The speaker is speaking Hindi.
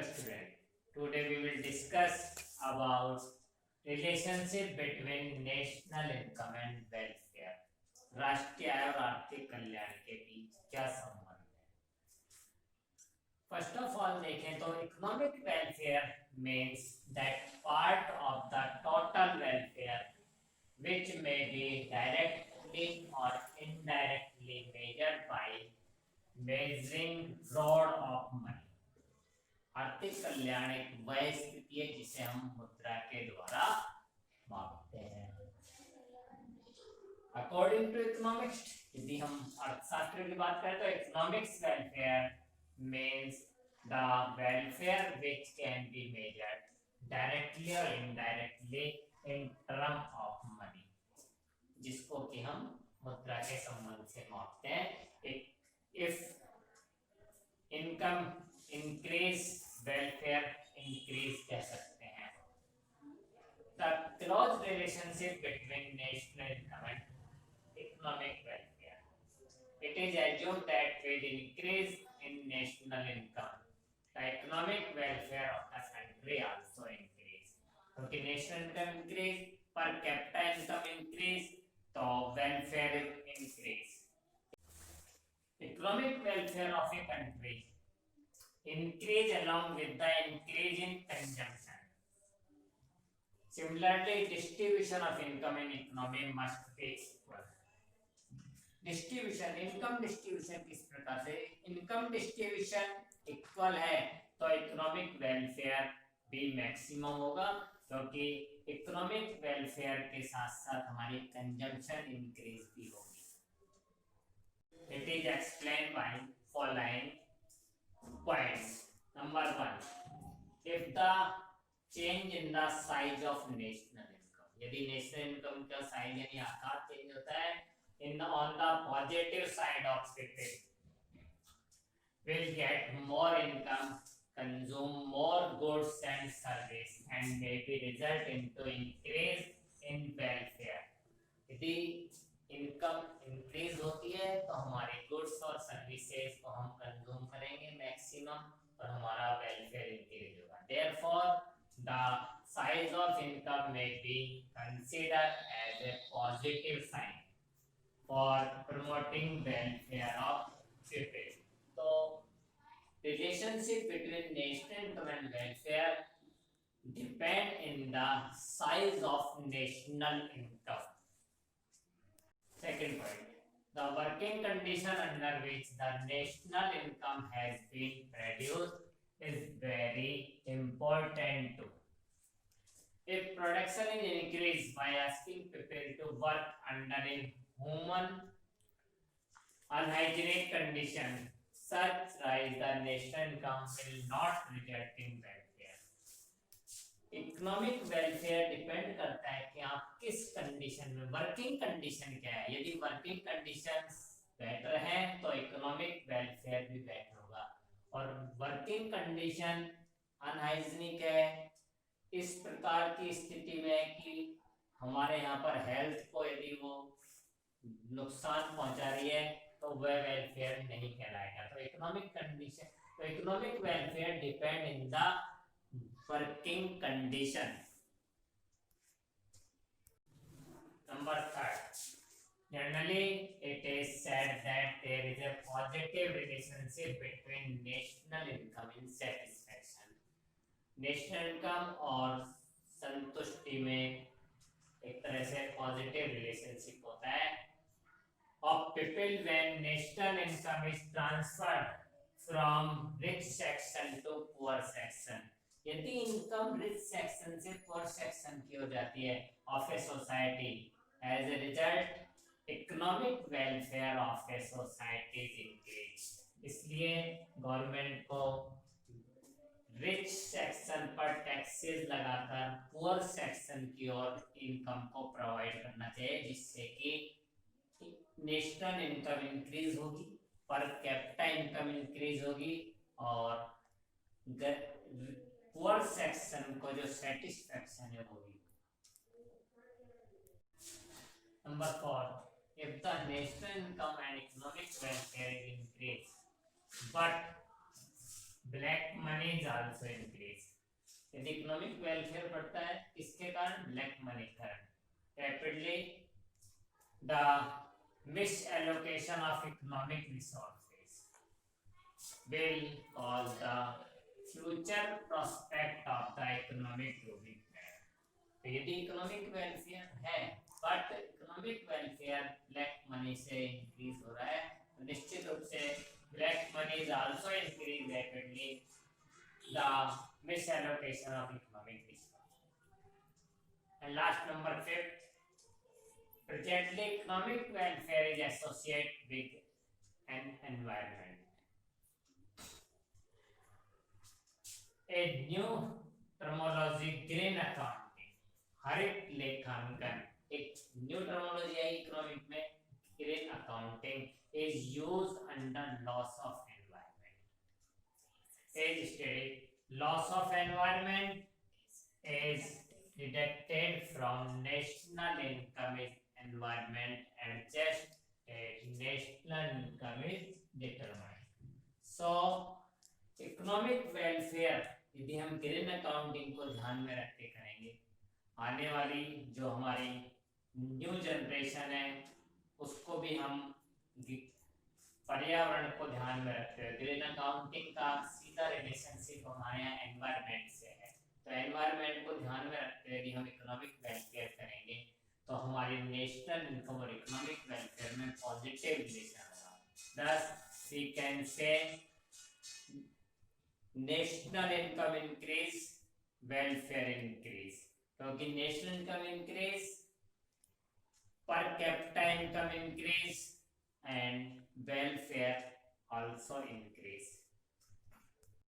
student. Today we will discuss about relationship between national income and welfare. राष्ट्रीय आय और आर्थिक कल्याण के बीच क्या संबंध है? First of all देखें तो economic welfare means that part of the total welfare which may be directly or indirectly measured by measuring fraud of money. आर्थिक कल्याण एक वह स्थिति है जिसे हम मुद्रा के द्वारा मापते हैं। अकॉर्डिंग टू इकोनॉमिक्स, यदि हम अर्थशास्त्र की बात करें तो economics welfare means the welfare which can be measured directly और indirectly in term of money, जिसको कि हम मुद्रा के संबंध से मापते हैं। If income increase welfare increase कह सकते हैं। The close relationship between national income and economic welfare, it is assumed that with increase in national income the economic welfare of the country also increase। क्योंकि national income increase, per capita income increase, तो welfare increase. Economic welfare of a country increase along with the increase in consumption. Similarly, distribution of income in economy must be equal. Distribution, income distribution किस प्रकार से? income distribution equal है तो economic welfare भी maximum होगा, क्योंकि economic welfare के साथ साथ हमारी consumption increase भी होगी। It is explained by following points. Number 1, if the change in the size of national income, यदि national income का size यानी आकार चेंज होता है, on the positive side of it will get more income, consume more goods and service and maybe result into increase in welfare। यदि इनकम इंक्रीज होती है तो हमारे गुड्स और सर्विसेज को हम कंज्यूम करेंगे मैक्सिमम और हमारा वेलफेयर इंक्रीज होगा। Therefore the size of income may be considered as a positive sign for promoting welfare of people. तो relationship between national income and welfare depend in the size of national income. Second point, the working condition under which the national income has been produced is very important too. If production is increased by asking people to work under inhuman, unhygienic condition, such rise the national income will not result in welfare। Economic welfare depend करता है कि आप किस कंडीशन में, वर्किंग कंडीशन क्या है। यदि वर्किंग कंडीशंस बेटर हैं तो इकोनॉमिक वेलफेयर भी बेटर होगा, और वर्किंग कंडीशन अनहाइजीनिक है, इस प्रकार की स्थिति में कि हमारे यहाँ पर हेल्थ को यदि वो नुकसान पहुंचा रही है तो वह वेलफेयर नहीं कहलाएगा। तो इकोनॉमिक कंडीशन, तो economic welfare depend in the working condition। Number 3, generally it is said that there is a positive relationship between national income and satisfaction। national income और संतुष्टि में एक तरह से पॉजिटिव रिलेशनशिप होता है of people when national income is transferred from rich section to poor section। यदि इनकम रिच सेक्शन से पुअर सेक्शन की हो जाती है of a society, as a result economic welfare of a society is increase. इसलिए गवर्नमेंट को रिच सेक्शन पर टैक्सेस लगाकर पुअर सेक्शन की ओर इनकम को प्रोवाइड करना चाहिए, जिससे कि नेशनल इनकम इंक्रीज होगी, पर कैपिटा इनकम इंक्रीज होगी और पुअर सेक्शन को जो सेटिस्फैक्शन है वो भी। Number 4, if the national income and economic welfare is increased but black money money is also increase. यदि इकोनॉमिक वेलफेयर बढ़ता है इसके कारण black money current rapidly the miss allocation of economic resources will cause the future prospect of the economic growing plan। तो यदि इकोनॉमिक वेलफेयर है but economic welfare black money से इंक्रीज हो रहा है तो निश्चित रूप से black money is also increase rapidly the miss allocation of economic resource. And last number 5, presently economic welfare is associated with an environment। A new terminology green accounting, हरित लेखांकन एक न्यू टर्मिनोलॉजी है इकोनॉमिक में, green accounting is used under loss of environment। As stated, loss of environment is deducted from national income if environment adjust as national income is determined। So economic welfare यदि हम ग्रीन अकाउंटिंग को ध्यान में रख के करेंगे, आने वाली जो हमारी न्यू जनरेशन है उसको भी हम पर्यावरण को ध्यान में रखते हुए, ग्रीन अकाउंटिंग का सीधा रिलेशनशिप हमारे यहाँ एनवायरनमेंट से है, तो एनवायरनमेंट को ध्यान में रखते हुए यदि हम इकोनॉमिक वेलफेयर करेंगे तो हमारी नेशनल इनकम और इकोनॉमिक वेलफेयर में पॉजिटिव रिलेशन होगा। Thus we can say national income increase, welfare increase, क्योंकि national income increase, per capita income increase and welfare also increase.